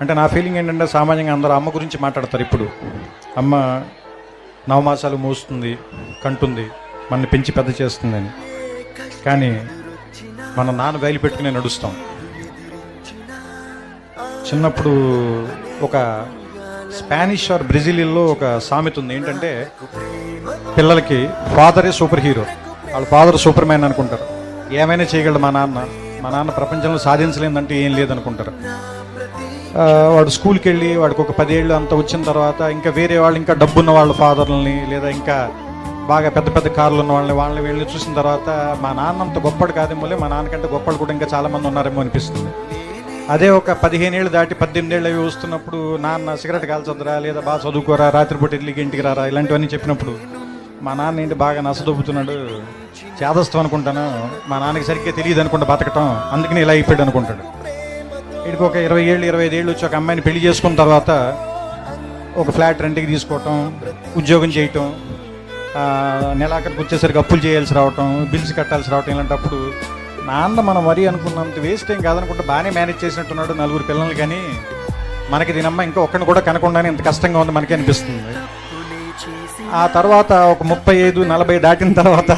అంటే నా ఫీలింగ్ ఏంటంటే సామాన్యంగా అందరూ అమ్మ గురించి మాట్లాడతారు. ఇప్పుడు అమ్మ నవమాసాలు మోస్తుంది, కంటుంది, మనని పెంచి పెద్ద చేస్తుందని. కానీ మన నాన్న వేలు పెట్టుకునే నడుస్తాం. చిన్నప్పుడు ఒక స్పానిష్ ఆర్ బ్రెజిలియన్లో ఒక సామెత ఉంది ఏంటంటే, పిల్లలకి ఫాదరే సూపర్ హీరో, వాళ్ళ ఫాదర్ సూపర్ మ్యాన్ అనుకుంటారు. ఏమైనా చేయగలడు మా నాన్న ప్రపంచంలో సాధించలేదంటే ఏం లేదనుకుంటారు. వాడు స్కూల్కి వెళ్ళి వాడికి ఒక 10 ఏళ్ళు అంత వచ్చిన తర్వాత ఇంకా వేరే వాళ్ళు, ఇంకా డబ్బున్న వాళ్ళ ఫాదర్లని, లేదా ఇంకా బాగా పెద్ద పెద్ద కార్లు ఉన్న వాళ్ళని వీళ్ళని చూసిన తర్వాత మా నాన్న అంత గొప్పడు కాదేమోలే, మా నాన్నకంటే గొప్పలు కూడా ఇంకా చాలామంది ఉన్నారేమో అనిపిస్తుంది. అదే ఒక 15 ఏళ్ళు దాటి 18 ఏళ్ళు అవి వస్తున్నప్పుడు, నాన్న సిగరెట్ కాల్చొద్దురా, లేదా బాగా చదువుకోరా, రాత్రిపూట ఇడ్లీకి ఇంటికి రారా, ఇలాంటివన్నీ చెప్పినప్పుడు మా నాన్న ఏంటి బాగా నసదొబ్బుతున్నాడు, చేదస్తాం అనుకుంటాను, మా నాన్నకి సరిగ్గా తెలియదు అనుకుంటా బతకటం, అందుకని ఇలా అయిపోయాడు అనుకుంటాడు. వీడికి ఒక 20 ఏళ్ళు 25 ఏళ్ళు వచ్చి ఒక అమ్మాయిని పెళ్లి చేసుకున్న తర్వాత ఒక ఫ్లాట్ రెంట్కి తీసుకోవటం, ఉద్యోగం చేయటం, నెలాఖరికి వచ్చేసరికి అప్పులు చేయాల్సి రావటం, బిల్స్ కట్టాల్సి రావటం, ఇలాంటప్పుడు నాన్న మనం మరీ అనుకున్నంత వేస్ట్ ఏం కాదనుకుంటే బాగానే మేనేజ్ చేసినట్టున్నాడు 4 పిల్లలు. కానీ మనకి దీనమ్మ ఇంకా ఒక్కడిని కూడా కనకుండానే ఇంత కష్టంగా ఉంది మనకి అనిపిస్తుంది. ఆ తర్వాత ఒక 35-40 దాటిన తర్వాత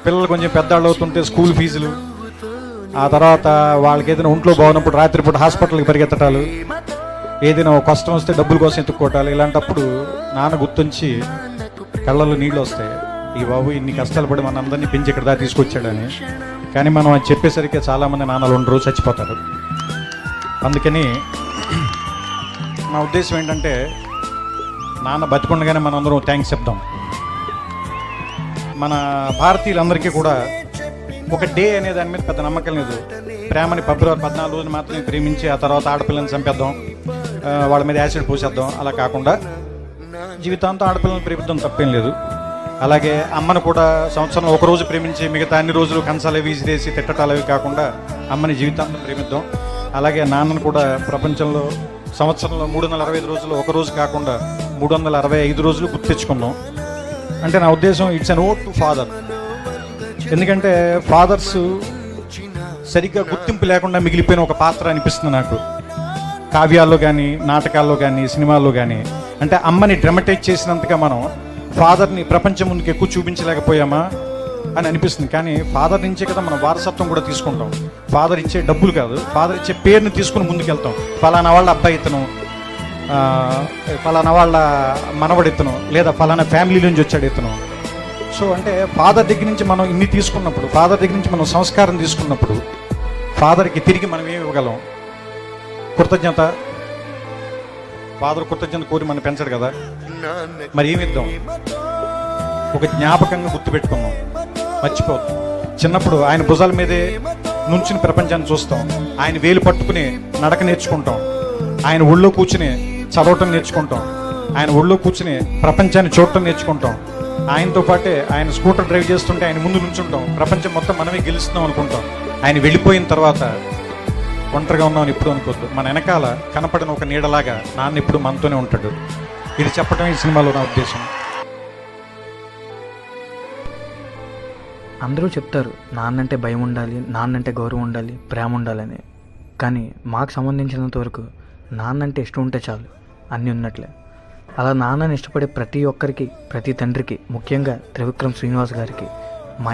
పిల్లలు కొంచెం పెద్దవాళ్ళు అవుతుంటే స్కూల్ ఫీజులు, ఆ తర్వాత వాళ్ళకి ఏదైనా ఒంట్లో బాగున్నప్పుడు రాత్రిపూట హాస్పిటల్కి పరిగెత్తటాలు, ఏదైనా ఒక కష్టం వస్తే డబ్బుల కోసం ఎత్తుక్కోవటాలు, ఇలాంటప్పుడు నాన్న గుర్తుంచి కళ్ళల్లో నీళ్ళు వస్తాయి. ఈ బాబు ఇన్ని కష్టాలు పడి మన అందరినీ పెంచి ఇక్కడ దాకా తీసుకొచ్చాడని. కానీ మనం అది చెప్పేసరికి చాలామంది నాన్నలు ఉండరు, చచ్చిపోతారు. అందుకని నా ఉద్దేశం ఏంటంటే, నాన్న బతికుండగానే మనం అందరం థ్యాంక్స్ చెప్దాం. మన భారతీయులందరికీ కూడా ఒక డే అనే దాని మీద పెద్ద నమ్మకం లేదు. ప్రేమని ఫిబ్రవరి 14 రోజులు మాత్రమే ప్రేమించి ఆ తర్వాత ఆడపిల్లని చంపేద్దాం, వాళ్ళ మీద యాసిడ్ పోసేద్దాం, అలా కాకుండా జీవితాంతం ఆడపిల్లని ప్రేమిద్దాం, తప్పేం లేదు. అలాగే అమ్మను కూడా సంవత్సరంలో ఒక రోజు ప్రేమించి మిగతా అన్ని రోజులు కంచాలు విసిరేసి తిట్టటాలు అవి కాకుండా అమ్మని జీవితాంతం ప్రేమిద్దాం. అలాగే నాన్నను కూడా ప్రపంచంలో సంవత్సరంలో 365 రోజులు ఒక రోజు కాకుండా 365 రోజులు గుర్తు తెచ్చుకుందాం. అంటే నా ఉద్దేశం it's an vote to father. ఎందుకంటే ఫాదర్స్ సరిగ్గా గుర్తింపు లేకుండా మిగిలిపోయిన ఒక పాత్ర అనిపిస్తుంది నాకు, కావ్యాల్లో కానీ నాటకాల్లో కానీ సినిమాల్లో కానీ. అంటే అమ్మని డ్రమటైజ్ చేసినంతగా మనం ఫాదర్ని ప్రపంచం ముందుకు ఎక్కువ చూపించలేకపోయామా అని అనిపిస్తుంది. కానీ ఫాదర్ నుంచే కదా మనం వారసత్వం కూడా తీసుకుంటాం. ఫాదర్ ఇచ్చే డబ్బులు కాదు, ఫాదర్ ఇచ్చే పేరుని తీసుకుని ముందుకెళ్తాం. ఫలానా వాళ్ళ అబ్బాయి ఇతను, ఫలానా వాళ్ళ మనవడు ఇతను, లేదా ఫలానా ఫ్యామిలీ నుంచి వచ్చాడు ఇతను. సో అంటే ఫాదర్ దగ్గర నుంచి మనం ఇన్ని తీసుకున్నప్పుడు, ఫాదర్ దగ్గర నుంచి మనం సంస్కారం తీసుకున్నప్పుడు, ఫాదర్కి తిరిగి మనం ఏమి ఇవ్వగలం? కృతజ్ఞత. ఫాదర్ కృతజ్ఞత కోరి మనం పెంచడు కదా, మరి ఏమి ఇద్దాం? ఒక జ్ఞాపకంగా గుర్తుపెట్టుకుందాం, మర్చిపోతాం. చిన్నప్పుడు ఆయన భుజాల మీదే నుంచుని ప్రపంచాన్ని చూస్తాం, ఆయన వేలు పట్టుకుని నడక నేర్చుకుంటాం, ఆయన ఒళ్ళో కూర్చుని చదవటం నేర్చుకుంటాం, ఆయన ఒళ్ళో కూర్చుని ప్రపంచాన్ని చూడటం నేర్చుకుంటాం. ఆయనతో పాటే ఆయన స్కూటర్ డ్రైవ్ చేస్తుంటే ఆయన ముందు నుంచుంటాం, ప్రపంచం మొత్తం మనమే గెలుస్తున్నాం అనుకుంటాం. ఆయన వెళ్ళిపోయిన తర్వాత ఒంటరిగా ఉన్నామని ఎప్పుడు అనుకోవద్దు. మన వెనకాల కనపడిన ఒక నీడలాగా నాన్న ఇప్పుడు మనతోనే ఉంటాడు. ఇది చెప్పడం ఈ సినిమాలో నా ఉద్దేశం. అందరూ చెప్తారు నాన్నంటే భయం ఉండాలి, నాన్నంటే గౌరవం ఉండాలి, ప్రేమ ఉండాలని. కానీ మాకు సంబంధించినంత వరకు నాన్నంటే ఇష్టం ఉంటే చాలు, అన్నీ ఉన్నట్లే. అలా నాన్నని ఇష్టపడే ప్రతి ఒక్కరికి, ప్రతి తండ్రికి, ముఖ్యంగా త్రివిక్రమ్ శ్రీనివాస్ గారికి మా